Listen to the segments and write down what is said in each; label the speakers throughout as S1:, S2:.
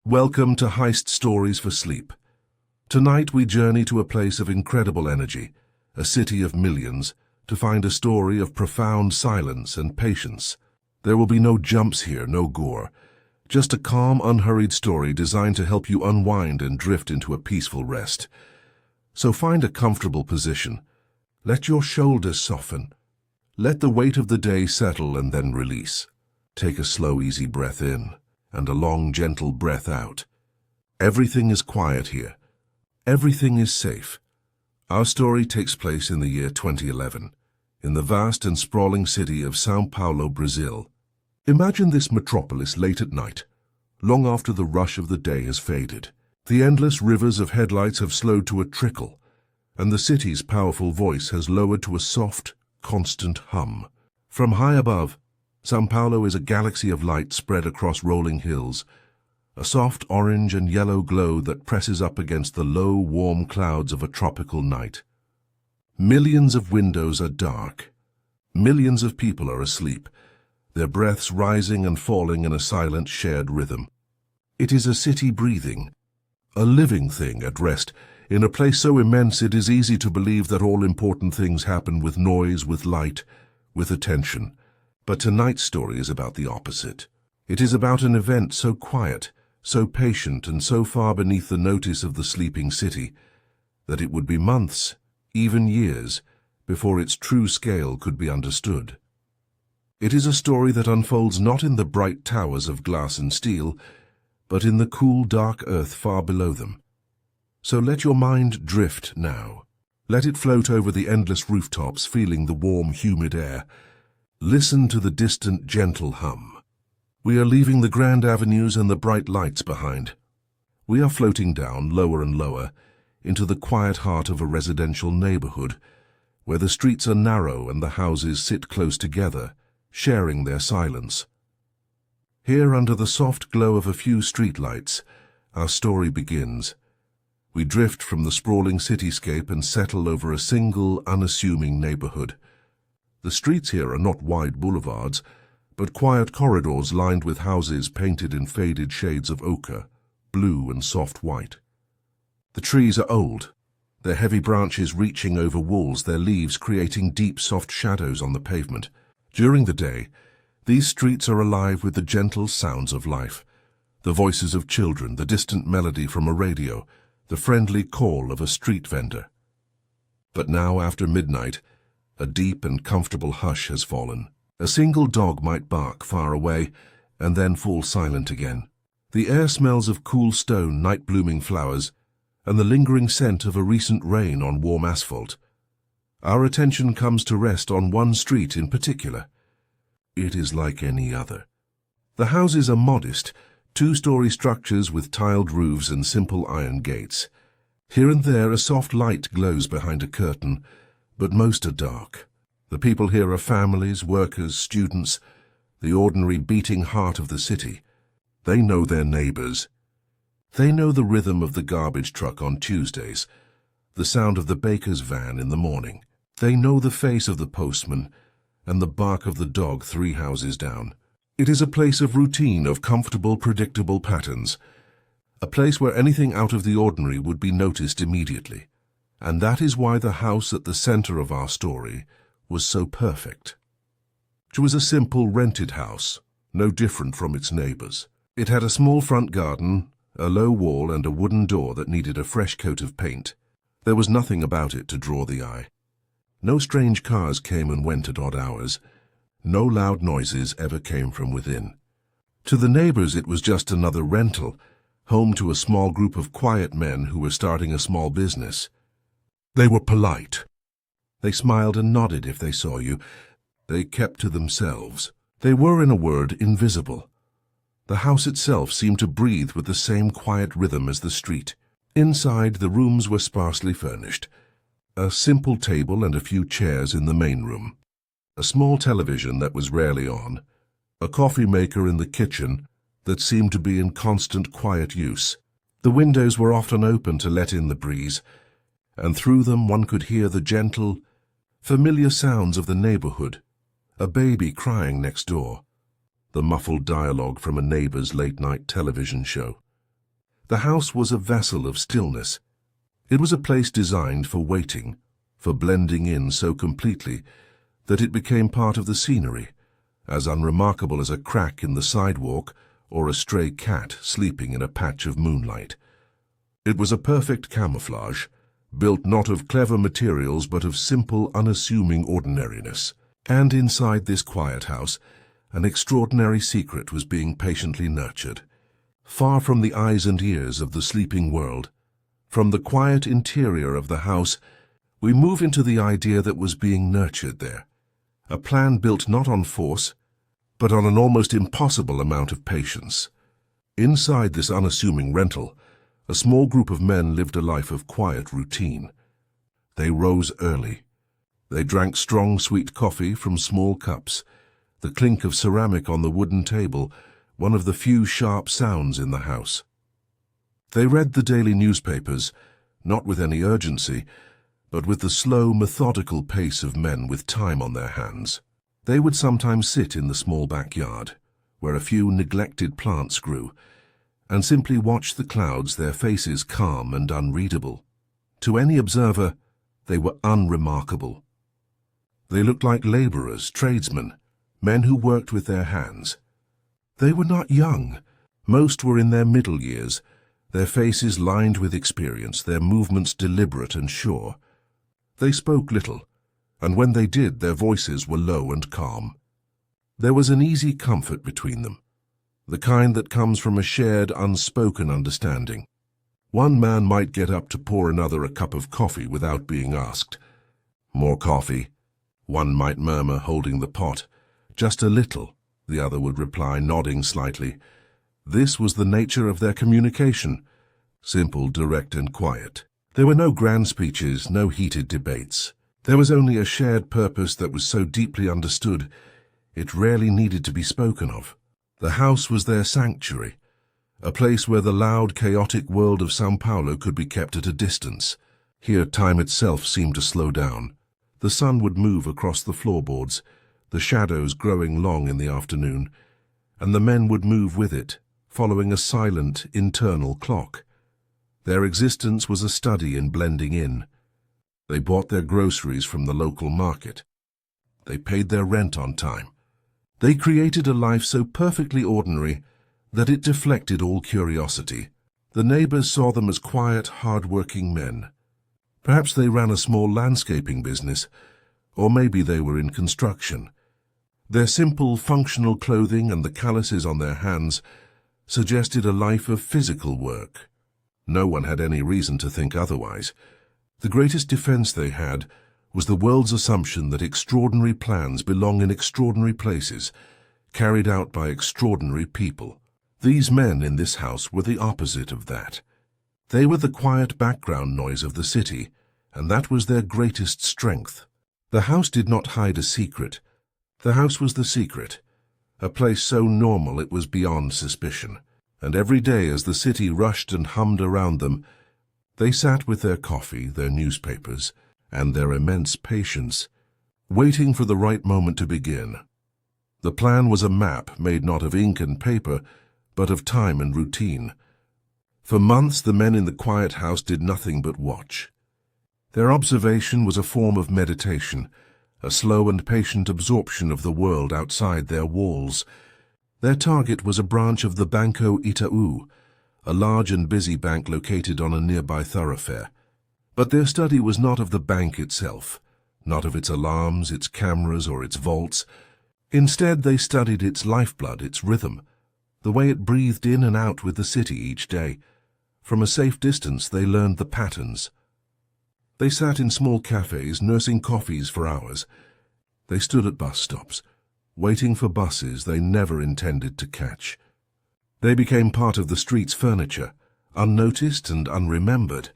S1: Welcome to Heist Stories for Sleep. Tonight we journey to a place of incredible energy, a city of millions, to find a story of profound silence and patience. There will be no jumps here, no gore. Just a calm, unhurried story designed to help you unwind and drift into a peaceful rest. So find a comfortable position. Let your shoulders soften. Let the weight of the day settle and then release. Take a slow, easy breath in and a long, gentle breath out. Everything is quiet here. Everything is safe. Our story takes place in the year 2011, in the vast and sprawling city of São Paulo, Brazil. Imagine this metropolis late at night, long after the rush of the day has faded. The endless rivers of headlights have slowed to a trickle, and the city's powerful voice has lowered to a soft, constant hum. From high above, São Paulo is a galaxy of light spread across rolling hills, a soft orange and yellow glow that presses up against the low, warm clouds of a tropical night. Millions of windows are dark. Millions of people are asleep, their breaths rising and falling in a silent, shared rhythm. It is a city breathing, a living thing at rest, in a place so immense it is easy to believe that all important things happen with noise, with light, with attention. But tonight's story is about the opposite. It is about an event so quiet, so patient, and so far beneath the notice of the sleeping city that it would be months, even years, before its true scale could be understood. It is a story that unfolds not in the bright towers of glass and steel, but in the cool, dark earth far below them. So let your mind drift now. Let it float over the endless rooftops, feeling the warm, humid air. Listen to the distant, gentle hum. We are leaving the grand avenues and the bright lights behind. We are floating down, lower and lower, into the quiet heart of a residential neighborhood, where the streets are narrow and the houses sit close together, sharing their silence. Here, under the soft glow of a few streetlights, our story begins. We drift from the sprawling cityscape and settle over a single, unassuming neighborhood. The streets here are not wide boulevards, but quiet corridors lined with houses painted in faded shades of ochre, blue and soft white. The trees are old, their heavy branches reaching over walls, their leaves creating deep, soft shadows on the pavement. During the day, these streets are alive with the gentle sounds of life, the voices of children, the distant melody from a radio, the friendly call of a street vendor. But now, after midnight, a deep and comfortable hush has fallen. A single dog might bark far away and then fall silent again. The air smells of cool stone, night-blooming flowers, and the lingering scent of a recent rain on warm asphalt. Our attention comes to rest on one street in particular. It is like any other. The houses are modest, two-story structures with tiled roofs and simple iron gates. Here and there a soft light glows behind a curtain, but most are dark. The people here are families, workers, students, the ordinary beating heart of the city. They know their neighbors. They know the rhythm of the garbage truck on Tuesdays, the sound of the baker's van in the morning. They know the face of the postman and the bark of the dog 3 houses down. It is a place of routine, of comfortable, predictable patterns, a place where anything out of the ordinary would be noticed immediately. And that is why the house at the center of our story was so perfect. It was a simple rented house, no different from its neighbors. It had a small front garden, a low wall, and a wooden door that needed a fresh coat of paint. There was nothing about it to draw the eye. No strange cars came and went at odd hours. No loud noises ever came from within. To the neighbors it was just another rental, home to a small group of quiet men who were starting a small business. They were polite. They smiled and nodded if they saw you. They kept to themselves. They were, in a word, invisible. The house itself seemed to breathe with the same quiet rhythm as the street. Inside, the rooms were sparsely furnished. A simple table and a few chairs in the main room. A small television that was rarely on. A coffee maker in the kitchen that seemed to be in constant quiet use. The windows were often open to let in the breeze, and through them one could hear the gentle, familiar sounds of the neighborhood, a baby crying next door, the muffled dialogue from a neighbor's late-night television show. The house was a vessel of stillness. It was a place designed for waiting, for blending in so completely that it became part of the scenery, as unremarkable as a crack in the sidewalk or a stray cat sleeping in a patch of moonlight. It was a perfect camouflage, built not of clever materials but of simple, unassuming ordinariness. And inside this quiet house, an extraordinary secret was being patiently nurtured. Far from the eyes and ears of the sleeping world, from the quiet interior of the house, we move into the idea that was being nurtured there. A plan built not on force, but on an almost impossible amount of patience. Inside this unassuming rental, a small group of men lived a life of quiet routine. They rose early. They drank strong, sweet coffee from small cups, the clink of ceramic on the wooden table, one of the few sharp sounds in the house. They read the daily newspapers, not with any urgency, but with the slow, methodical pace of men with time on their hands. They would sometimes sit in the small backyard, where a few neglected plants grew, and simply watch the clouds, their faces calm and unreadable. To any observer, they were unremarkable. They looked like laborers, tradesmen, men who worked with their hands. They were not young. Most were in their middle years, their faces lined with experience, their movements deliberate and sure. They spoke little, and when they did, their voices were low and calm. There was an easy comfort between them, the kind that comes from a shared, unspoken understanding. One man might get up to pour another a cup of coffee without being asked. "More coffee?" One might murmur, holding the pot. "Just a little," the other would reply, nodding slightly. This was the nature of their communication, simple, direct, and quiet. There were no grand speeches, no heated debates. There was only a shared purpose that was so deeply understood, it rarely needed to be spoken of. The house was their sanctuary, a place where the loud, chaotic world of São Paulo could be kept at a distance. Here time itself seemed to slow down. The sun would move across the floorboards, the shadows growing long in the afternoon, and the men would move with it, following a silent, internal clock. Their existence was a study in blending in. They bought their groceries from the local market. They paid their rent on time. They created a life so perfectly ordinary that it deflected all curiosity. The neighbors saw them as quiet, hard-working men. Perhaps they ran a small landscaping business, or maybe they were in construction. Their simple, functional clothing and the calluses on their hands suggested a life of physical work. No one had any reason to think otherwise. The greatest defense they had was the world's assumption that extraordinary plans belong in extraordinary places, carried out by extraordinary people. These men in this house were the opposite of that. They were the quiet background noise of the city, and that was their greatest strength. The house did not hide a secret. The house was the secret, a place so normal it was beyond suspicion. And every day as the city rushed and hummed around them, they sat with their coffee, their newspapers, and their immense patience, waiting for the right moment to begin. The plan was a map made not of ink and paper, but of time and routine. For months the men in the quiet house did nothing but watch. Their observation was a form of meditation, a slow and patient absorption of the world outside their walls. Their target was a branch of the Banco Itaú, a large and busy bank located on a nearby thoroughfare. But their study was not of the bank itself, not of its alarms, its cameras, or its vaults. Instead, they studied its lifeblood, its rhythm, the way it breathed in and out with the city each day. From a safe distance, they learned the patterns. They sat in small cafes, nursing coffees for hours. They stood at bus stops, waiting for buses they never intended to catch. They became part of the street's furniture, unnoticed and unremembered.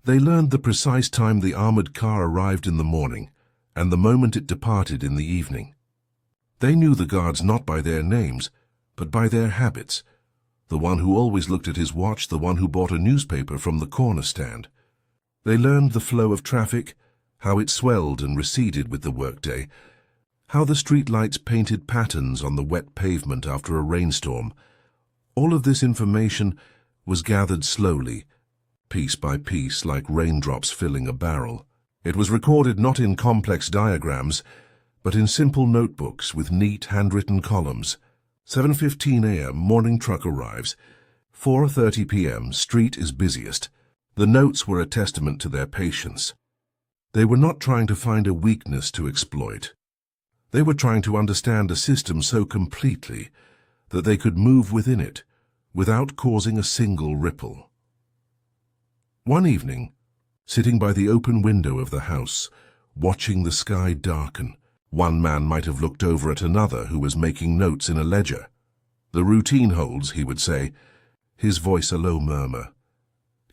S1: They learned the precise time the armored car arrived in the morning, and the moment it departed in the evening. They knew the guards not by their names, but by their habits. The one who always looked at his watch, the one who bought a newspaper from the corner stand. They learned the flow of traffic, how it swelled and receded with the workday, how the streetlights painted patterns on the wet pavement after a rainstorm. All of this information was gathered slowly, piece by piece, like raindrops filling a barrel. It was recorded not in complex diagrams, but in simple notebooks with neat handwritten columns. 7:15 a.m. morning truck arrives. 4:30 p.m. street is busiest. The notes were a testament to their patience. They were not trying to find a weakness to exploit. They were trying to understand a system so completely that they could move within it without causing a single ripple. One evening, sitting by the open window of the house, watching the sky darken, one man might have looked over at another who was making notes in a ledger. "The routine holds," he would say, his voice a low murmur.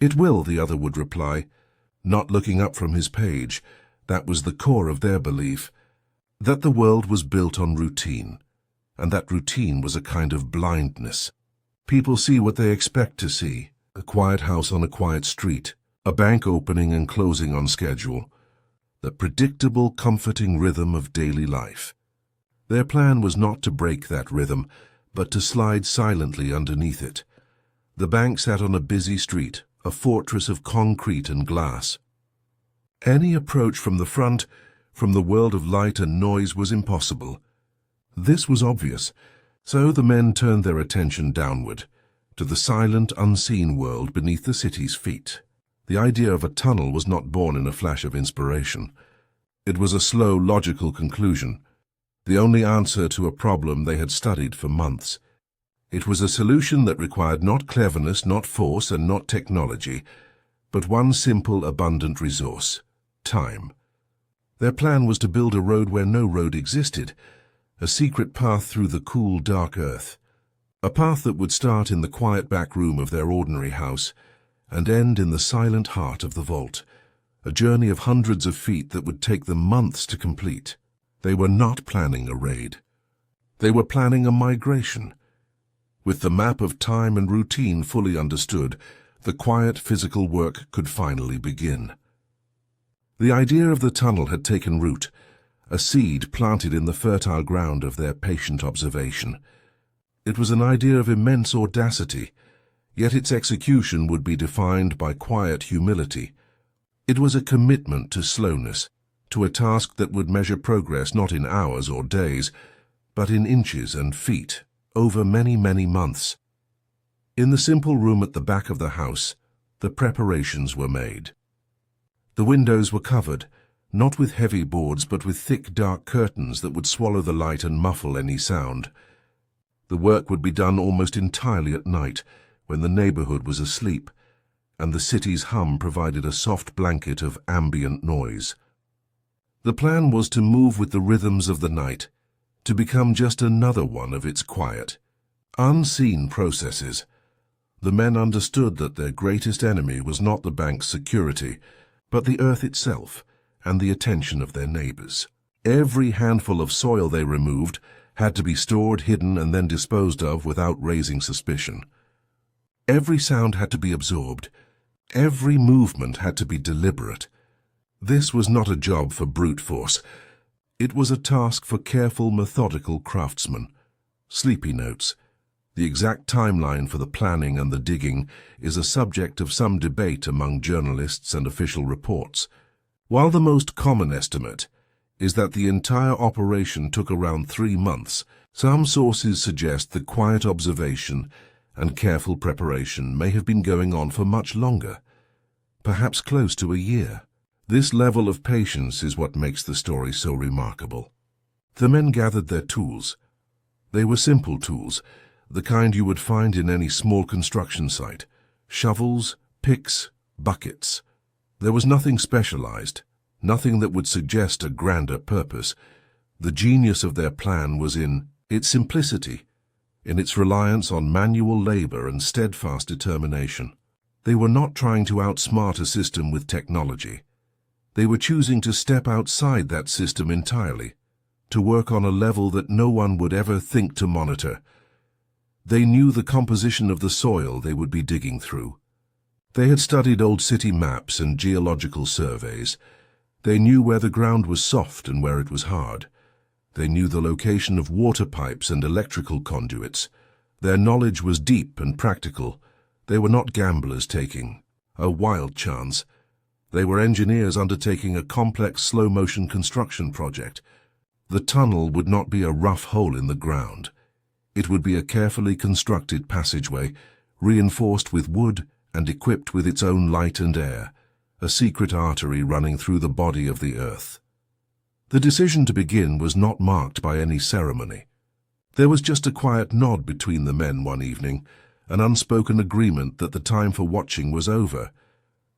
S1: "It will," the other would reply, not looking up from his page. That was the core of their belief, that the world was built on routine, and that routine was a kind of blindness. People see what they expect to see: a quiet house on a quiet street, a bank opening and closing on schedule, the predictable, comforting rhythm of daily life. Their plan was not to break that rhythm, but to slide silently underneath it. The bank sat on a busy street, a fortress of concrete and glass. Any approach from the front, from the world of light and noise, was impossible. This was obvious, so the men turned their attention downward, to the silent, unseen world beneath the city's feet. The idea of a tunnel was not born in a flash of inspiration. It was a slow, logical conclusion, the only answer to a problem they had studied for months. It was a solution that required not cleverness, not force, and not technology, but one simple, abundant resource: time. Their plan was to build a road where no road existed, a secret path through the cool, dark earth, a path that would start in the quiet back room of their ordinary house and end in the silent heart of the vault, a journey of hundreds of feet that would take them months to complete. They were not planning a raid. They were planning a migration. With the map of time and routine fully understood, the quiet physical work could finally begin. The idea of the tunnel had taken root, a seed planted in the fertile ground of their patient observation. It was an idea of immense audacity, yet its execution would be defined by quiet humility. It was a commitment to slowness, to a task that would measure progress not in hours or days, but in inches and feet, over many, many months. In the simple room at the back of the house, the preparations were made. The windows were covered, not with heavy boards, but with thick, dark curtains that would swallow the light and muffle any sound. The work would be done almost entirely at night, when the neighborhood was asleep, and the city's hum provided a soft blanket of ambient noise. The plan was to move with the rhythms of the night, to become just another one of its quiet, unseen processes. The men understood that their greatest enemy was not the bank's security, but the earth itself and the attention of their neighbors. Every handful of soil they removed had to be stored, hidden, and then disposed of without raising suspicion. Every sound had to be absorbed. Every movement had to be deliberate. This was not a job for brute force. It was a task for careful, methodical craftsmen. Sleepy notes. The exact timeline for the planning and the digging is a subject of some debate among journalists and official reports. While the most common estimate is that the entire operation took around 3 months, some sources suggest that quiet observation and careful preparation may have been going on for much longer, perhaps close to a year. This level of patience is what makes the story so remarkable. The men gathered their tools. They were simple tools, the kind you would find in any small construction site: shovels, picks, buckets. There was nothing specialized, nothing that would suggest a grander purpose. The genius of their plan was in its simplicity, in its reliance on manual labor and steadfast determination. They were not trying to outsmart a system with technology. They were choosing to step outside that system entirely, to work on a level that no one would ever think to monitor. They knew the composition of the soil they would be digging through. They had studied old city maps and geological surveys. They knew where the ground was soft and where it was hard. They knew the location of water pipes and electrical conduits. Their knowledge was deep and practical. They were not gamblers taking a wild chance. They were engineers undertaking a complex slow-motion construction project. The tunnel would not be a rough hole in the ground. It would be a carefully constructed passageway, reinforced with wood and equipped with its own light and air, a secret artery running through the body of the earth. The decision to begin was not marked by any ceremony. There was just a quiet nod between the men one evening, an unspoken agreement that the time for watching was over,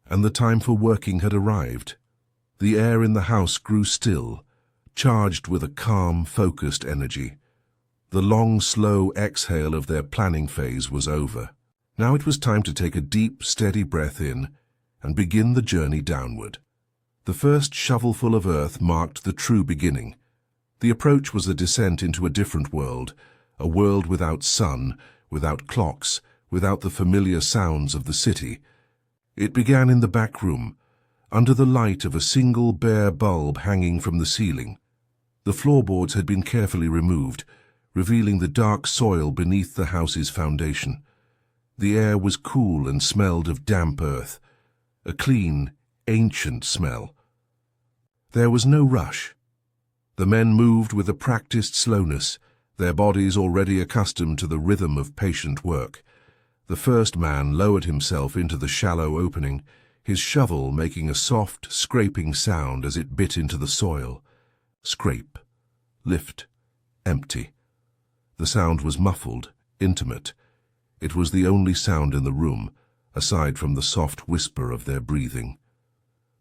S1: and the time for working had arrived. The air in the house grew still, charged with a calm, focused energy. The long, slow exhale of their planning phase was over. Now it was time to take a deep, steady breath in and begin the journey downward. The first shovelful of earth marked the true beginning. The approach was a descent into a different world, a world without sun, without clocks, without the familiar sounds of the city. It began in the back room, under the light of a single bare bulb hanging from the ceiling. The floorboards had been carefully removed, revealing the dark soil beneath the house's foundation. The air was cool and smelled of damp earth, a clean, ancient smell. There was no rush. The men moved with a practiced slowness, their bodies already accustomed to the rhythm of patient work. The first man lowered himself into the shallow opening, his shovel making a soft, scraping sound as it bit into the soil. Scrape, lift, empty. The sound was muffled, intimate. It was the only sound in the room, aside from the soft whisper of their breathing.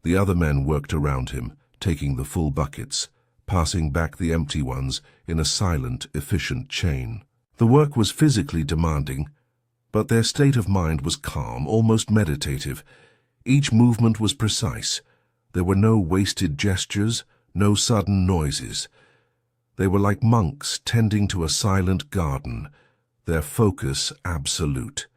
S1: The other men worked around him, taking the full buckets, passing back the empty ones in a silent, efficient chain. The work was physically demanding, but their state of mind was calm, almost meditative. Each movement was precise. There were no wasted gestures, no sudden noises. They were like monks tending to a silent garden, their focus absolute.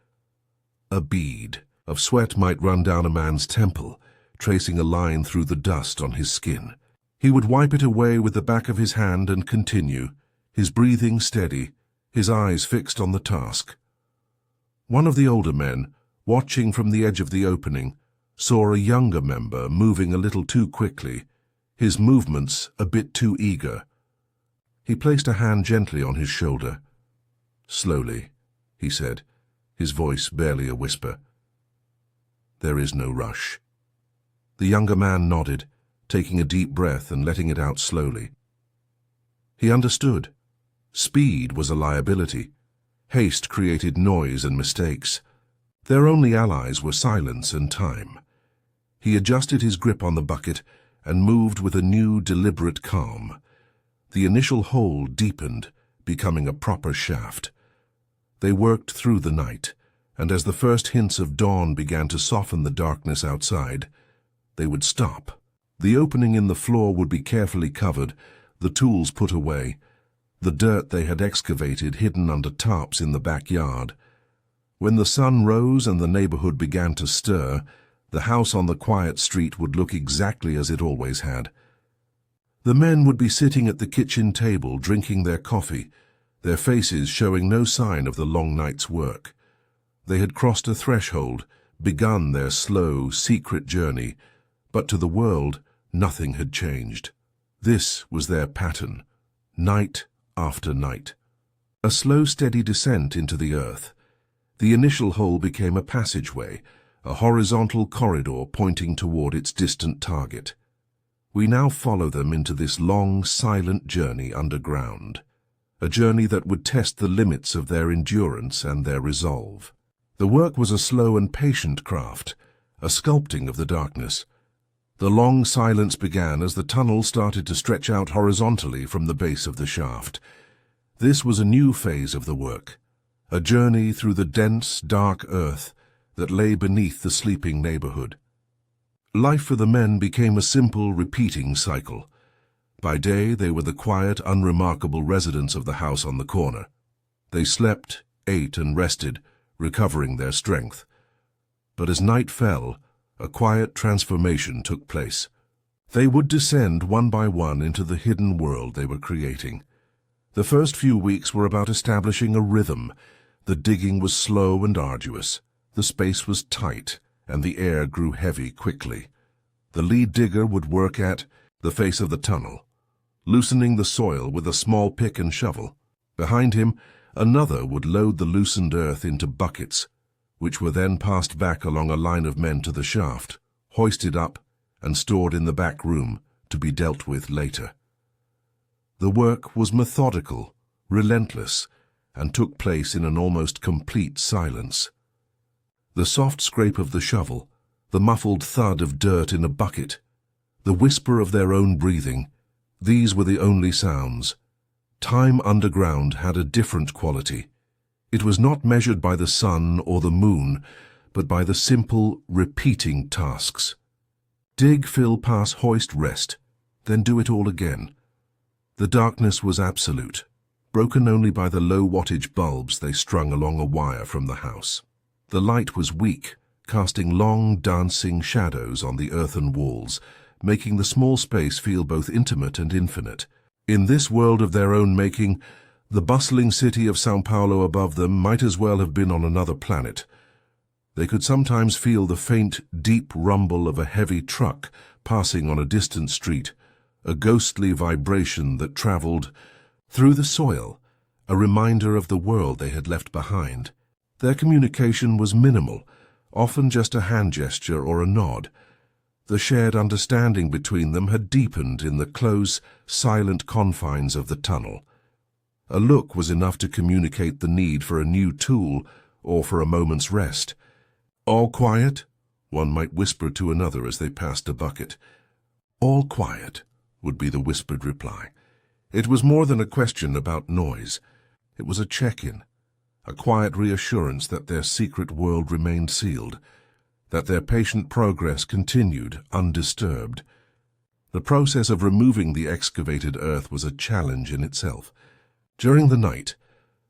S1: A bead of sweat might run down a man's temple, tracing a line through the dust on his skin. He would wipe it away with the back of his hand and continue, his breathing steady, his eyes fixed on the task. One of the older men, watching from the edge of the opening, saw a younger member moving a little too quickly, his movements a bit too eager. He placed a hand gently on his shoulder. "Slowly," he said, his voice barely a whisper. "There is no rush." The younger man nodded, taking a deep breath and letting it out slowly. He understood. Speed was a liability. Haste created noise and mistakes. Their only allies were silence and time. He adjusted his grip on the bucket and moved with a new, deliberate calm. The initial hole deepened, becoming a proper shaft. They worked through the night, and as the first hints of dawn began to soften the darkness outside, they would stop. The opening in the floor would be carefully covered, the tools put away, the dirt they had excavated hidden under tarps in the backyard. When the sun rose and the neighborhood began to stir, the house on the quiet street would look exactly as it always had. The men would be sitting at the kitchen table drinking their coffee, their faces showing no sign of the long night's work. They had crossed a threshold, begun their slow, secret journey, but to the world, nothing had changed. This was their pattern, night after night. A slow, steady descent into the earth. The initial hole became a passageway, a horizontal corridor pointing toward its distant target. We now follow them into this long, silent journey underground, a journey that would test the limits of their endurance and their resolve. The work was a slow and patient craft, a sculpting of the darkness. The long silence began as the tunnel started to stretch out horizontally from the base of the shaft. This was a new phase of the work, a journey through the dense, dark earth that lay beneath the sleeping neighborhood. Life for the men became a simple, repeating cycle. By day, they were the quiet, unremarkable residents of the house on the corner. They slept, ate, and rested, recovering their strength. But as night fell, a quiet transformation took place. They would descend one by one into the hidden world they were creating. The first few weeks were about establishing a rhythm. The digging was slow and arduous. The space was tight, and the air grew heavy quickly. The lead digger would work at the face of the tunnel, loosening the soil with a small pick and shovel. Behind him, another would load the loosened earth into buckets, which were then passed back along a line of men to the shaft, hoisted up, and stored in the back room to be dealt with later. The work was methodical, relentless, and took place in an almost complete silence. The soft scrape of the shovel, the muffled thud of dirt in a bucket, the whisper of their own breathing, these were the only sounds. Time underground had a different quality. It was not measured by the sun or the moon, but by the simple, repeating tasks. Dig, fill, pass, hoist, rest, then do it all again. The darkness was absolute, broken only by the low-wattage bulbs they strung along a wire from the house. The light was weak, casting long, dancing shadows on the earthen walls, making the small space feel both intimate and infinite. In this world of their own making, the bustling city of São Paulo above them might as well have been on another planet. They could sometimes feel the faint, deep rumble of a heavy truck passing on a distant street, a ghostly vibration that traveled through the soil, a reminder of the world they had left behind. Their communication was minimal, often just a hand gesture or a nod. The shared understanding between them had deepened in the close, silent confines of the tunnel. A look was enough to communicate the need for a new tool or for a moment's rest. "All quiet?" one might whisper to another as they passed a bucket. "All quiet," would be the whispered reply. It was more than a question about noise. It was a check-in, a quiet reassurance that their secret world remained sealed, that their patient progress continued undisturbed. The process of removing the excavated earth was a challenge in itself. During the night,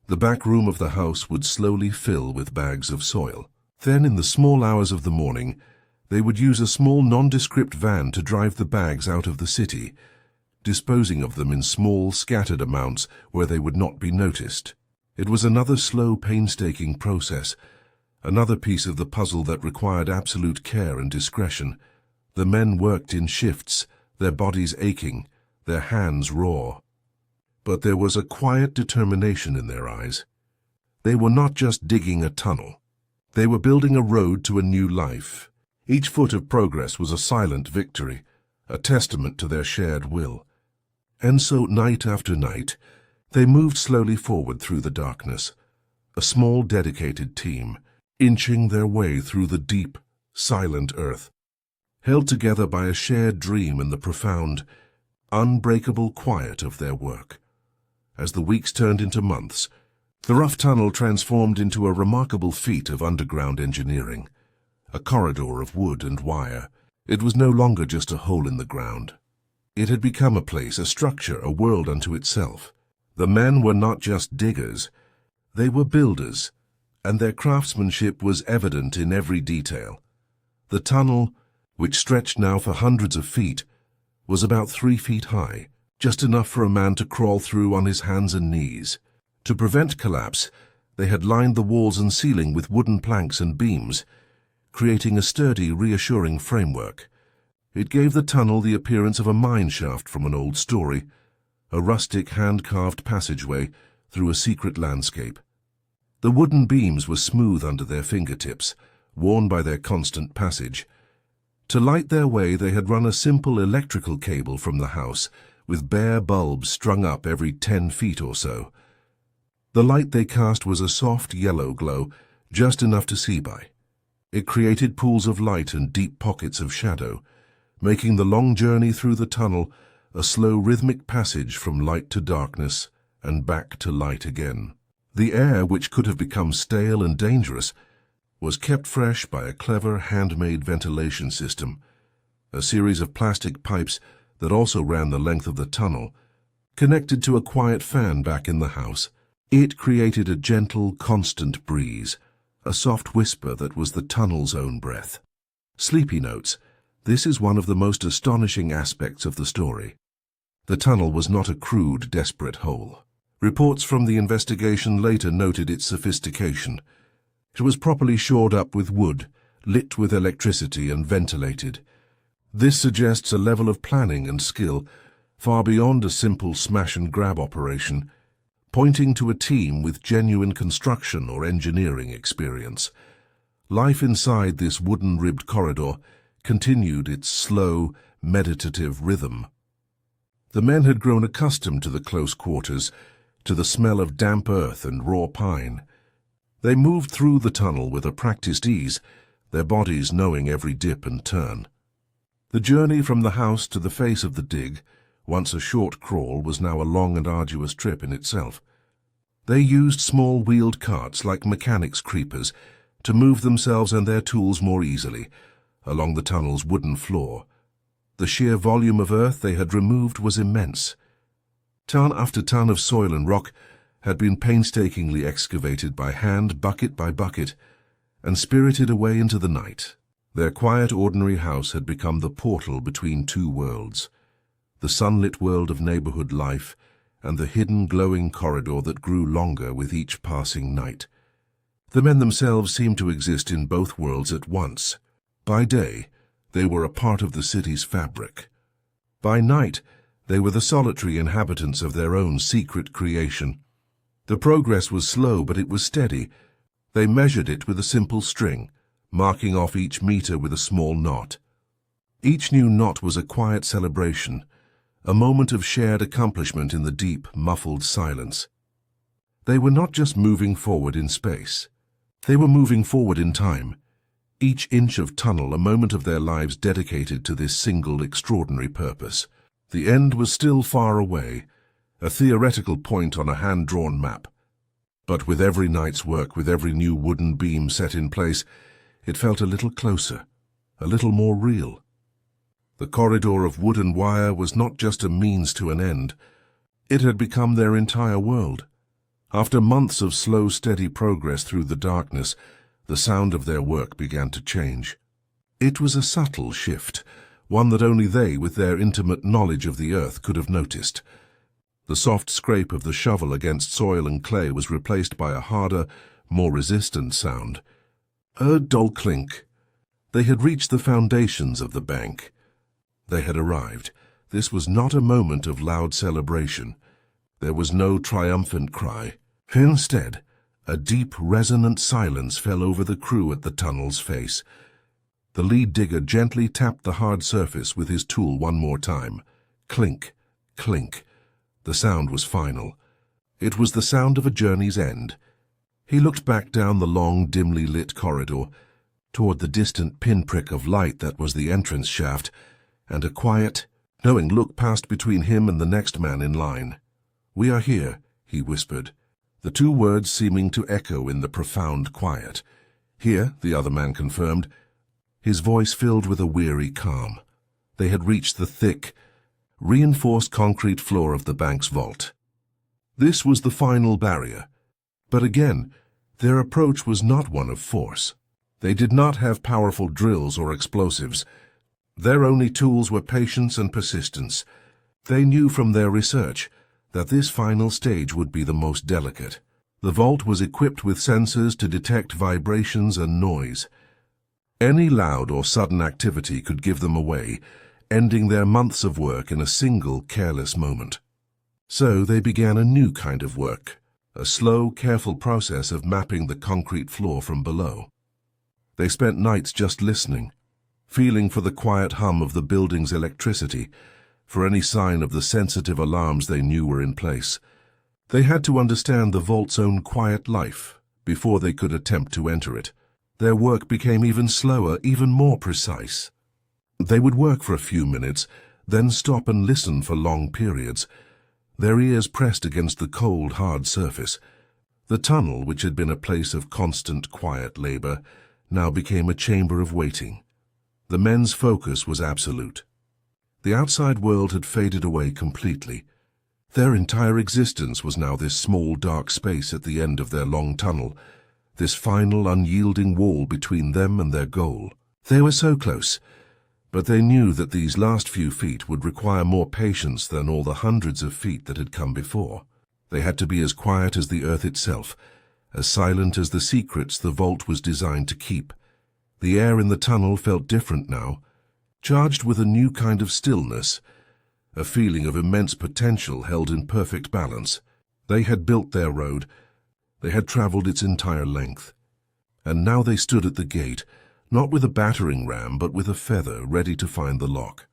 S1: the back room of the house would slowly fill with bags of soil. Then, in the small hours of the morning, they would use a small nondescript van to drive the bags out of the city, disposing of them in small, scattered amounts where they would not be noticed. It was another slow, painstaking process, another piece of the puzzle that required absolute care and discretion. The men worked in shifts, their bodies aching, their hands raw. But there was a quiet determination in their eyes. They were not just digging a tunnel. They were building a road to a new life. Each foot of progress was a silent victory, a testament to their shared will. And so, night after night, they moved slowly forward through the darkness, a small, dedicated team, inching their way through the deep, silent earth, held together by a shared dream and the profound, unbreakable quiet of their work. As the weeks turned into months, the rough tunnel transformed into a remarkable feat of underground engineering, a corridor of wood and wire. It was no longer just a hole in the ground. It had become a place, a structure, a world unto itself. The men were not just diggers, they were builders, and their craftsmanship was evident in every detail. The tunnel, which stretched now for hundreds of feet, was about 3 feet high, just enough for a man to crawl through on his hands and knees. To prevent collapse, they had lined the walls and ceiling with wooden planks and beams, creating a sturdy, reassuring framework. It gave the tunnel the appearance of a mine shaft from an old story, a rustic hand-carved passageway through a secret landscape. The wooden beams were smooth under their fingertips, worn by their constant passage. To light their way, they had run a simple electrical cable from the house, with bare bulbs strung up every 10 feet or so. The light they cast was a soft yellow glow, just enough to see by. It created pools of light and deep pockets of shadow, making the long journey through the tunnel a slow rhythmic passage from light to darkness and back to light again. The air, which could have become stale and dangerous, was kept fresh by a clever handmade ventilation system, a series of plastic pipes that also ran the length of the tunnel, connected to a quiet fan back in the house. It created a gentle, constant breeze, a soft whisper that was the tunnel's own breath. Sleepy notes. This is one of the most astonishing aspects of the story. The tunnel was not a crude, desperate hole. Reports from the investigation later noted its sophistication. It was properly shored up with wood, lit with electricity and ventilated. This suggests a level of planning and skill far beyond a simple smash-and-grab operation, pointing to a team with genuine construction or engineering experience. Life inside this wooden-ribbed corridor continued its slow, meditative rhythm. The men had grown accustomed to the close quarters, to the smell of damp earth and raw pine. They moved through the tunnel with a practiced ease, their bodies knowing every dip and turn. The journey from the house to the face of the dig, once a short crawl, was now a long and arduous trip in itself. They used small wheeled carts like mechanics' creepers to move themselves and their tools more easily along the tunnel's wooden floor. The sheer volume of earth they had removed was immense. Ton after ton of soil and rock had been painstakingly excavated by hand, bucket by bucket, and spirited away into the night. Their quiet, ordinary house had become the portal between two worlds, the sunlit world of neighborhood life and the hidden, glowing corridor that grew longer with each passing night. The men themselves seemed to exist in both worlds at once. By day, they were a part of the city's fabric. By night, they were the solitary inhabitants of their own secret creation. The progress was slow, but it was steady. They measured it with a simple string, marking off each meter with a small knot. Each new knot was a quiet celebration, a moment of shared accomplishment in the deep, muffled silence. They were not just moving forward in space. They were moving forward in time, each inch of tunnel a moment of their lives dedicated to this single extraordinary purpose. The end was still far away, a theoretical point on a hand-drawn map. But with every night's work, with every new wooden beam set in place, it felt a little closer, a little more real. The corridor of wood and wire was not just a means to an end. It had become their entire world. After months of slow, steady progress through the darkness, the sound of their work began to change. It was a subtle shift, one that only they, with their intimate knowledge of the earth, could have noticed. The soft scrape of the shovel against soil and clay was replaced by a harder, more resistant sound. A dull clink. They had reached the foundations of the bank. They had arrived. This was not a moment of loud celebration. There was no triumphant cry. Instead, a deep, resonant silence fell over the crew at the tunnel's face. The lead digger gently tapped the hard surface with his tool one more time. Clink, clink. The sound was final. It was the sound of a journey's end. He looked back down the long, dimly lit corridor, toward the distant pinprick of light that was the entrance shaft, and a quiet, knowing look passed between him and the next man in line. "We are here," he whispered, the two words seeming to echo in the profound quiet. "Here," the other man confirmed, his voice filled with a weary calm. They had reached the thick, reinforced concrete floor of the bank's vault. This was the final barrier. But again, their approach was not one of force. They did not have powerful drills or explosives. Their only tools were patience and persistence. They knew from their research that this final stage would be the most delicate. The vault was equipped with sensors to detect vibrations and noise. Any loud or sudden activity could give them away, ending their months of work in a single careless moment. So they began a new kind of work, a slow, careful process of mapping the concrete floor from below. They spent nights just listening, feeling for the quiet hum of the building's electricity, for any sign of the sensitive alarms they knew were in place. They had to understand the vault's own quiet life before they could attempt to enter it. Their work became even slower, even more precise. They would work for a few minutes, then stop and listen for long periods, their ears pressed against the cold, hard surface. The tunnel, which had been a place of constant, quiet labor, now became a chamber of waiting. The men's focus was absolute. The outside world had faded away completely. Their entire existence was now this small, dark space at the end of their long tunnel, this final, unyielding wall between them and their goal. They were so close, but they knew that these last few feet would require more patience than all the hundreds of feet that had come before. They had to be as quiet as the earth itself, as silent as the secrets the vault was designed to keep. The air in the tunnel felt different now, charged with a new kind of stillness, a feeling of immense potential held in perfect balance. They had built their road, they had traveled its entire length, and now they stood at the gate, not with a battering ram but with a feather ready to find the lock.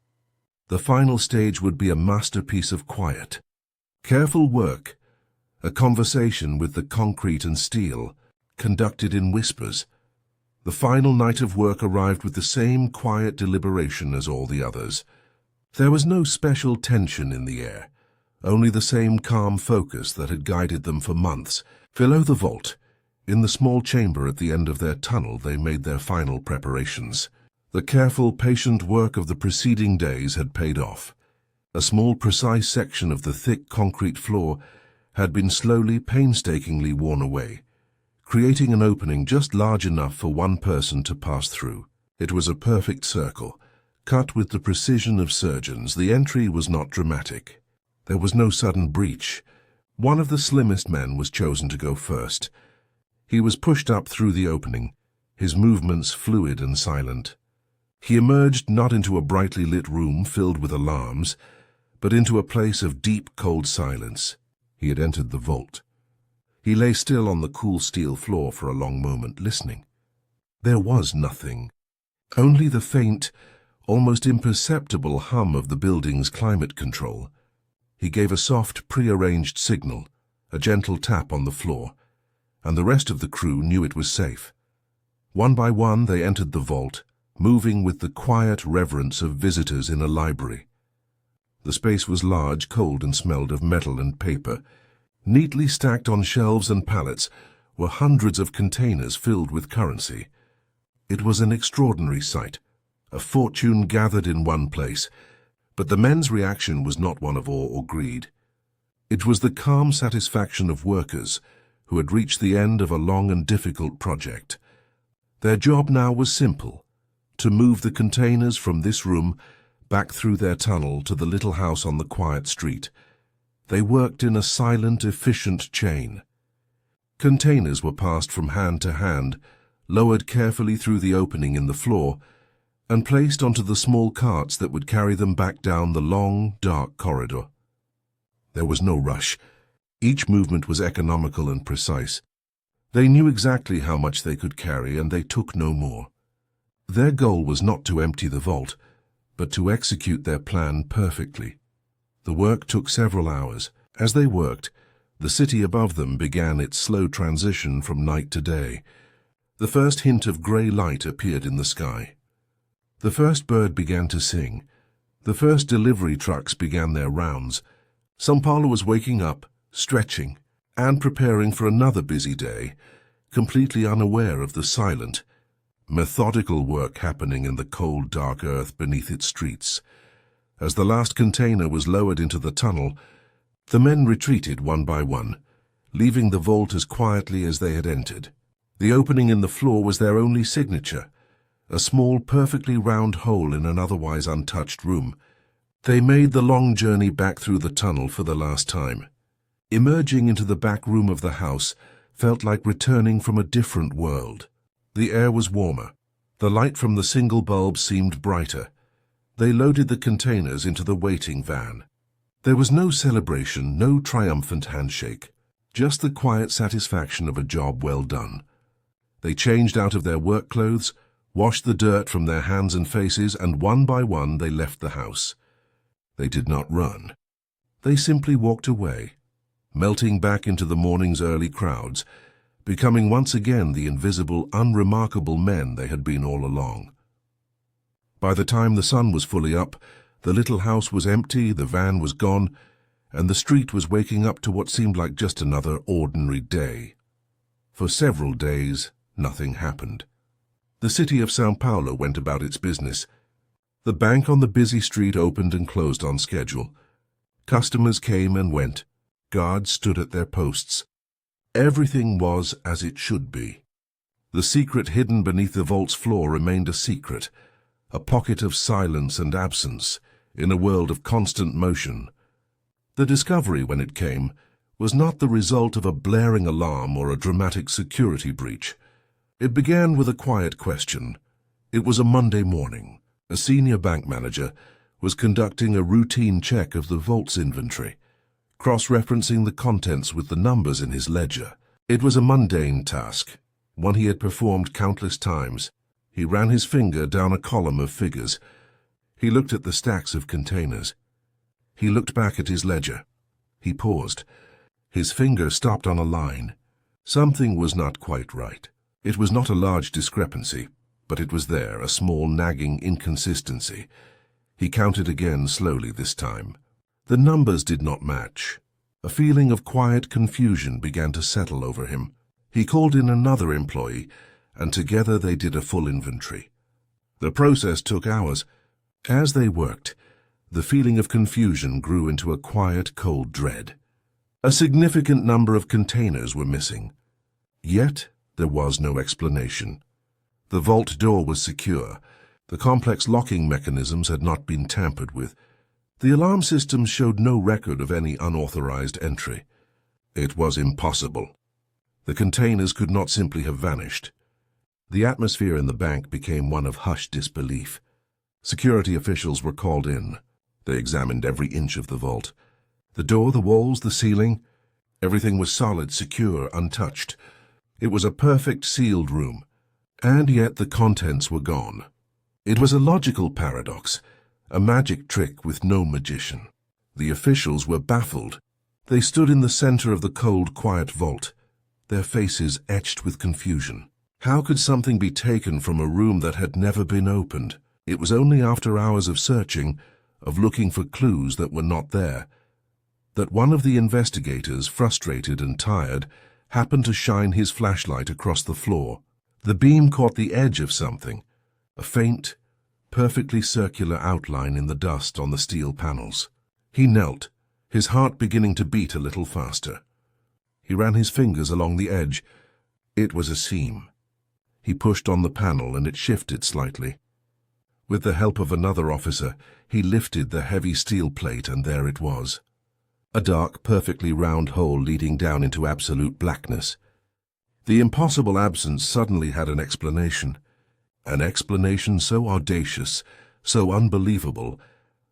S1: The final stage would be a masterpiece of quiet. Careful work, a conversation with the concrete and steel, conducted in whispers. The final night of work arrived with the same quiet deliberation as all the others. There was no special tension in the air, only the same calm focus that had guided them for months. Below the vault, in the small chamber at the end of their tunnel, they made their final preparations. The careful, patient work of the preceding days had paid off. A small, precise section of the thick concrete floor had been slowly, painstakingly worn away, creating an opening just large enough for one person to pass through. It was a perfect circle, cut with the precision of surgeons. The entry was not dramatic. There was no sudden breach. One of the slimmest men was chosen to go first. He was pushed up through the opening, his movements fluid and silent. He emerged not into a brightly lit room filled with alarms, but into a place of deep, cold silence. He had entered the vault. He lay still on the cool steel floor for a long moment, listening. There was nothing, only the faint, almost imperceptible hum of the building's climate control. He gave a soft, prearranged signal, a gentle tap on the floor, and the rest of the crew knew it was safe. One by one they entered the vault, moving with the quiet reverence of visitors in a library. The space was large, cold, and smelled of metal and paper. Neatly stacked on shelves and pallets were hundreds of containers filled with currency. It was an extraordinary sight, a fortune gathered in one place, but the men's reaction was not one of awe or greed. It was the calm satisfaction of workers who had reached the end of a long and difficult project. Their job now was simple: to move the containers from this room back through their tunnel to the little house on the quiet street. They worked in a silent, efficient chain. Containers were passed from hand to hand, lowered carefully through the opening in the floor, and placed onto the small carts that would carry them back down the long, dark corridor. There was no rush. Each movement was economical and precise. They knew exactly how much they could carry, and they took no more. Their goal was not to empty the vault, but to execute their plan perfectly. The work took several hours. As they worked, the city above them began its slow transition from night to day. The first hint of grey light appeared in the sky. The first bird began to sing. The first delivery trucks began their rounds. São Paulo was waking up, stretching, and preparing for another busy day, completely unaware of the silent, methodical work happening in the cold, dark earth beneath its streets. As the last container was lowered into the tunnel, the men retreated one by one, leaving the vault as quietly as they had entered. The opening in the floor was their only signature, a small, perfectly round hole in an otherwise untouched room. They made the long journey back through the tunnel for the last time. Emerging into the back room of the house felt like returning from a different world. The air was warmer. The light from the single bulb seemed brighter. They loaded the containers into the waiting van. There was no celebration, no triumphant handshake, just the quiet satisfaction of a job well done. They changed out of their work clothes, washed the dirt from their hands and faces, and one by one they left the house. They did not run. They simply walked away, melting back into the morning's early crowds, becoming once again the invisible, unremarkable men they had been all along. By the time the sun was fully up, the little house was empty, the van was gone, and the street was waking up to what seemed like just another ordinary day. For several days, nothing happened. The city of São Paulo went about its business. The bank on the busy street opened and closed on schedule. Customers came and went. Guards stood at their posts. Everything was as it should be. The secret hidden beneath the vault's floor remained a secret, a pocket of silence and absence in a world of constant motion. The discovery, when it came, was not the result of a blaring alarm or a dramatic security breach. It began with a quiet question. It was a Monday morning. A senior bank manager was conducting a routine check of the vault's inventory, cross-referencing the contents with the numbers in his ledger. It was a mundane task, one he had performed countless times. He ran his finger down a column of figures. He looked at the stacks of containers. He looked back at his ledger. He paused. His finger stopped on a line. Something was not quite right. It was not a large discrepancy, but it was there, a small nagging inconsistency. He counted again slowly this time. The numbers did not match. A feeling of quiet confusion began to settle over him. He called in another employee, and together they did a full inventory. The process took hours. As they worked, the feeling of confusion grew into a quiet, cold dread. A significant number of containers were missing. Yet there was no explanation. The vault door was secure. The complex locking mechanisms had not been tampered with. The alarm system showed no record of any unauthorized entry. It was impossible. The containers could not simply have vanished. The atmosphere in the bank became one of hushed disbelief. Security officials were called in. They examined every inch of the vault. The door, the walls, the ceiling, everything was solid, secure, untouched. It was a perfect sealed room, and yet the contents were gone. It was a logical paradox, a magic trick with no magician. The officials were baffled. They stood in the center of the cold, quiet vault, their faces etched with confusion. How could something be taken from a room that had never been opened? It was only after hours of searching, of looking for clues that were not there, that one of the investigators, frustrated and tired, happened to shine his flashlight across the floor. The beam caught the edge of something, a faint, perfectly circular outline in the dust on the steel panels. He knelt, his heart beginning to beat a little faster. He ran his fingers along the edge. It was a seam. He pushed on the panel and it shifted slightly. With the help of another officer, he lifted the heavy steel plate, and there it was. A dark, perfectly round hole leading down into absolute blackness. The impossible absence suddenly had an explanation so audacious, so unbelievable,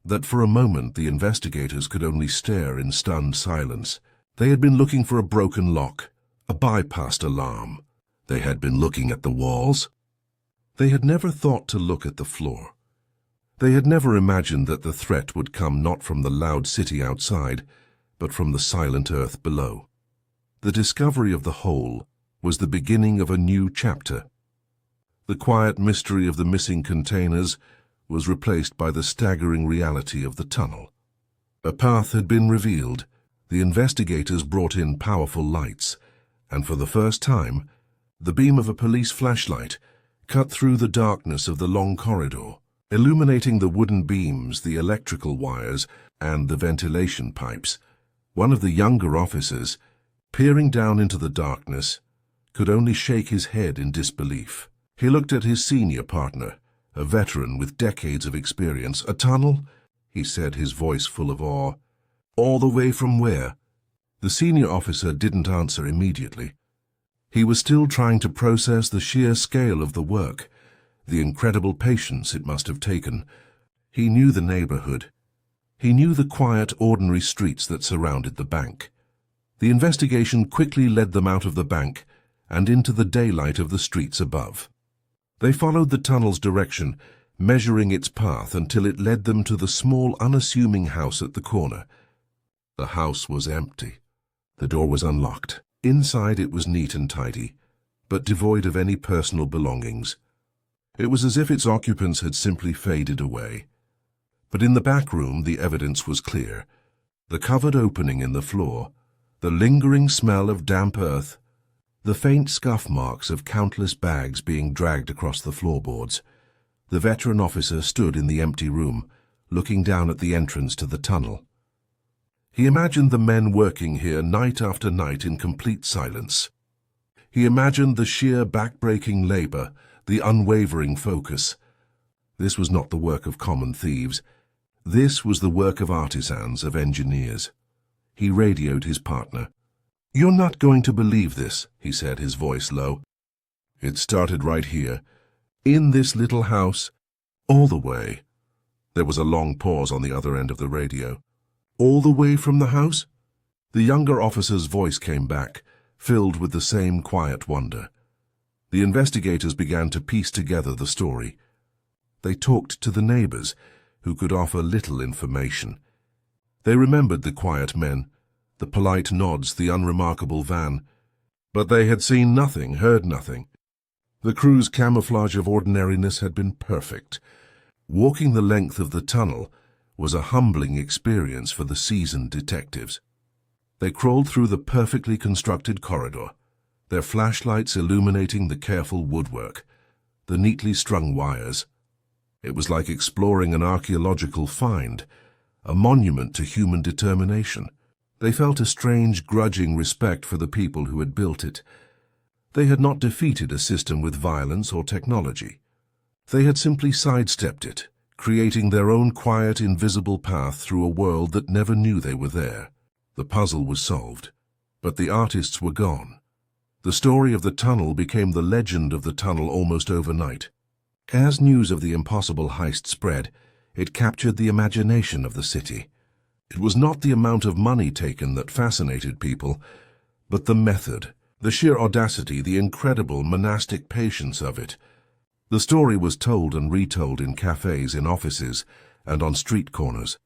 S1: that for a moment the investigators could only stare in stunned silence. They had been looking for a broken lock, a bypassed alarm. They had been looking at the walls. They had never thought to look at the floor. They had never imagined that the threat would come not from the loud city outside, but from the silent earth below. The discovery of the hole was the beginning of a new chapter. The quiet mystery of the missing containers was replaced by the staggering reality of the tunnel. A path had been revealed. The investigators brought in powerful lights, and for the first time, the beam of a police flashlight cut through the darkness of the long corridor, illuminating the wooden beams, the electrical wires, and the ventilation pipes. One of the younger officers, peering down into the darkness, could only shake his head in disbelief. He looked at his senior partner, a veteran with decades of experience. "A tunnel?" he said, his voice full of awe. "All the way from where?" The senior officer didn't answer immediately. He was still trying to process the sheer scale of the work, the incredible patience it must have taken. He knew the neighborhood. He knew the quiet, ordinary streets that surrounded the bank. The investigation quickly led them out of the bank and into the daylight of the streets above. They followed the tunnel's direction, measuring its path until it led them to the small, unassuming house at the corner. The house was empty. The door was unlocked. Inside it was neat and tidy, but devoid of any personal belongings. It was as if its occupants had simply faded away. But in the back room the evidence was clear. The covered opening in the floor, the lingering smell of damp earth, the faint scuff marks of countless bags being dragged across the floorboards. The veteran officer stood in the empty room, looking down at the entrance to the tunnel. He imagined the men working here night after night in complete silence. He imagined the sheer back-breaking labor, the unwavering focus. This was not the work of common thieves. This was the work of artisans, of engineers. He radioed his partner. "You're not going to believe this," he said, his voice low. "It started right here, in this little house, all the way." There was a long pause on the other end of the radio. "All the way from the house?" The younger officer's voice came back, filled with the same quiet wonder. The investigators began to piece together the story. They talked to the neighbors, who could offer little information. They remembered the quiet men, the polite nods, the unremarkable van. But they had seen nothing, heard nothing. The crew's camouflage of ordinariness had been perfect. Walking the length of the tunnel was a humbling experience for the seasoned detectives. They crawled through the perfectly constructed corridor, their flashlights illuminating the careful woodwork, the neatly strung wires. It was like exploring an archaeological find, a monument to human determination. They felt a strange, grudging respect for the people who had built it. They had not defeated a system with violence or technology. They had simply sidestepped it, creating their own quiet, invisible path through a world that never knew they were there. The puzzle was solved, but the artists were gone. The story of the tunnel became the legend of the tunnel almost overnight. As news of the impossible heist spread, it captured the imagination of the city. It was not the amount of money taken that fascinated people, but the method, the sheer audacity, the incredible monastic patience of it. The story was told and retold in cafes, in offices, and on street corners.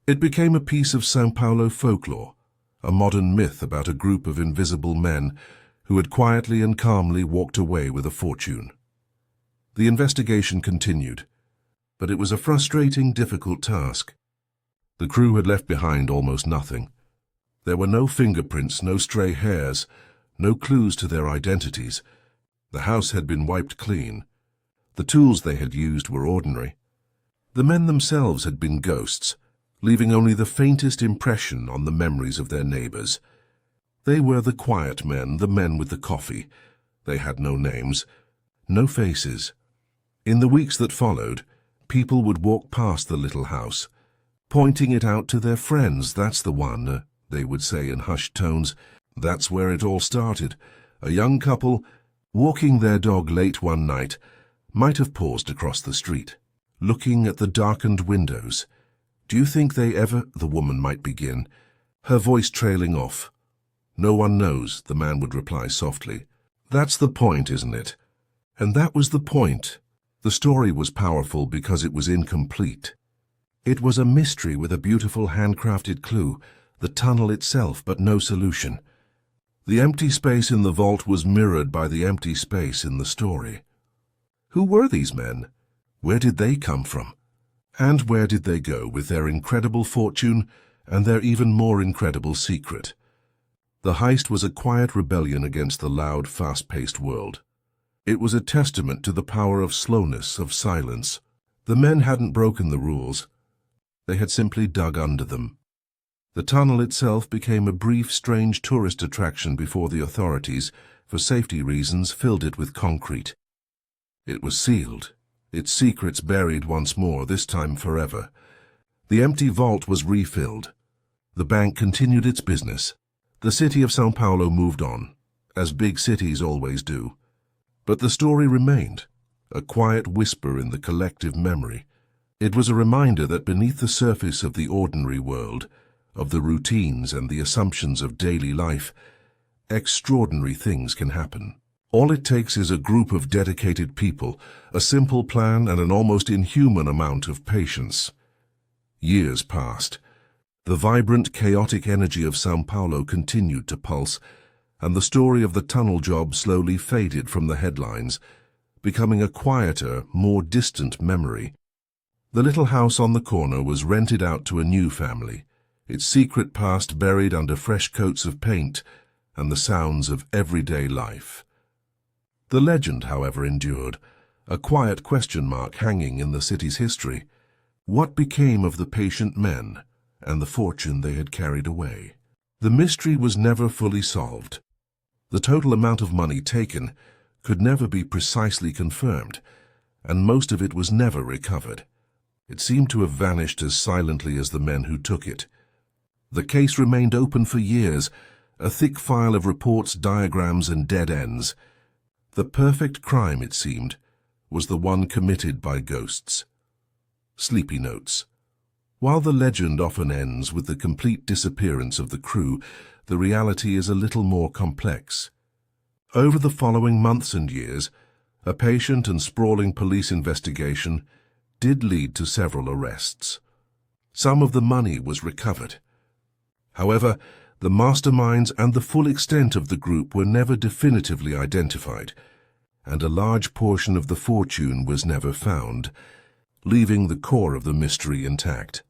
S1: It became a piece of São Paulo folklore, a modern myth about a group of invisible men who had quietly and calmly walked away with a fortune. The investigation continued, but it was a frustrating, difficult task. The crew had left behind almost nothing. There were no fingerprints, no stray hairs, no clues to their identities. The house had been wiped clean. The tools they had used were ordinary. The men themselves had been ghosts, leaving only the faintest impression on the memories of their neighbors. They were the quiet men, the men with the coffee. They had no names, no faces. In the weeks that followed, people would walk past the little house, pointing it out to their friends. "That's the one," they would say in hushed tones. "That's where it all started." A young couple, walking their dog late one night, might have paused across the street, looking at the darkened windows. "Do you think they ever—" the woman might begin, her voice trailing off. "No one knows," the man would reply softly. "That's the point, isn't it?" And that was the point. The story was powerful because it was incomplete. It was a mystery with a beautiful handcrafted clue, the tunnel itself, but no solution. The empty space in the vault was mirrored by the empty space in the story. Who were these men? Where did they come from? And where did they go with their incredible fortune and their even more incredible secret? The heist was a quiet rebellion against the loud, fast-paced world. It was a testament to the power of slowness, of silence. The men hadn't broken the rules. They had simply dug under them. The tunnel itself became a brief, strange tourist attraction before the authorities, for safety reasons, filled it with concrete. It was sealed, its secrets buried once more, this time forever. The empty vault was refilled. The bank continued its business. The city of São Paulo moved on, as big cities always do. But the story remained, a quiet whisper in the collective memory. It was a reminder that beneath the surface of the ordinary world, of the routines and the assumptions of daily life, extraordinary things can happen. All it takes is a group of dedicated people, a simple plan, and an almost inhuman amount of patience. Years passed. The vibrant, chaotic energy of São Paulo continued to pulse, and the story of the tunnel job slowly faded from the headlines, becoming a quieter, more distant memory. The little house on the corner was rented out to a new family, its secret past buried under fresh coats of paint and the sounds of everyday life. The legend, however, endured, a quiet question mark hanging in the city's history. What became of the patient men and the fortune they had carried away? The mystery was never fully solved. The total amount of money taken could never be precisely confirmed, and most of it was never recovered. It seemed to have vanished as silently as the men who took it. The case remained open for years, A thick file of reports, diagrams, and dead ends. The perfect crime, it seemed, was the one committed by ghosts. Sleepy notes. While the legend often ends with the complete disappearance of the crew, the reality is a little more complex. Over the following months and years, a patient and sprawling police investigation did lead to several arrests. Some of the money was recovered. However, the masterminds and the full extent of the group were never definitively identified, and a large portion of the fortune was never found, leaving the core of the mystery intact.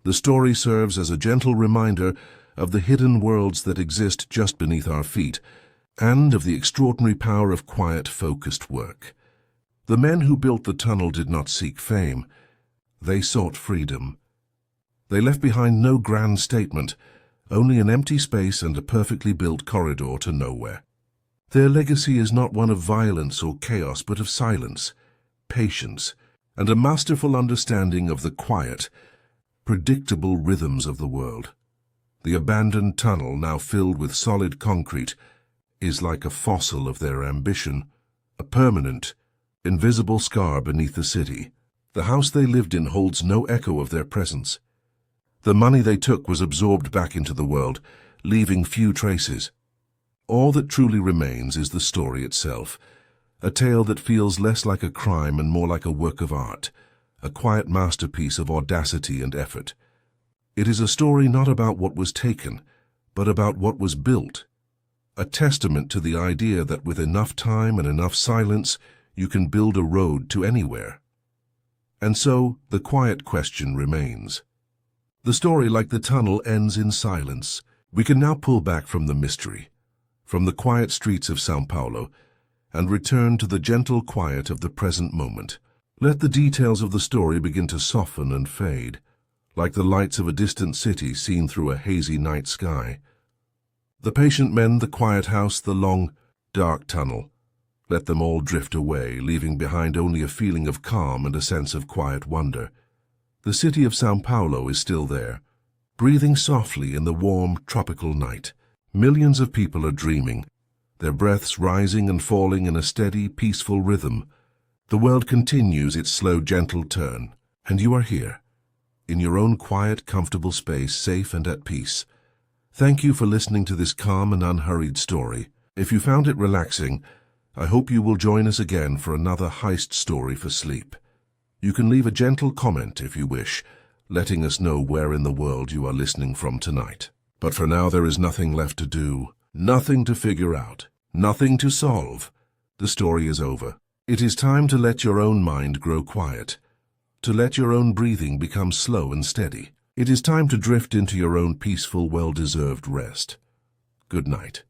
S1: The story serves as a gentle reminder of the hidden worlds that exist just beneath our feet, and of the extraordinary power of quiet, focused work. The men who built the tunnel did not seek fame. They sought freedom. They left behind no grand statement, only an empty space and a perfectly built corridor to nowhere. Their legacy is not one of violence or chaos, but of silence, patience, and a masterful understanding of the quiet, predictable rhythms of the world. The abandoned tunnel, now filled with solid concrete, is like a fossil of their ambition, a permanent, invisible scar beneath the city. The house they lived in holds no echo of their presence. The money they took was absorbed back into the world, leaving few traces. All that truly remains is the story itself, a tale that feels less like a crime and more like a work of art, a quiet masterpiece of audacity and effort. It is a story not about what was taken, but about what was built, a testament to the idea that with enough time and enough silence, you can build a road to anywhere. And so, the quiet question remains. The story, like the tunnel, ends in silence. We can now pull back from the mystery, from the quiet streets of São Paulo, and return to the gentle quiet of the present moment. Let the details of the story begin to soften and fade, like the lights of a distant city seen through a hazy night sky. The patient men, the quiet house, the long, dark tunnel. Let them all drift away, leaving behind only a feeling of calm and a sense of quiet wonder. The city of São Paulo is still there, breathing softly in the warm, tropical night. Millions of people are dreaming, their breaths rising and falling in a steady, peaceful rhythm. The world continues its slow, gentle turn, and you are here, in your own quiet, comfortable space, safe and at peace. Thank you for listening to this calm and unhurried story. If you found it relaxing, I hope you will join us again for another heist story for sleep. You can leave a gentle comment if you wish, letting us know where in the world you are listening from tonight. But for now, there is nothing left to do, nothing to figure out, nothing to solve. The story is over. It is time to let your own mind grow quiet, to let your own breathing become slow and steady. It is time to drift into your own peaceful, well-deserved rest. Good night.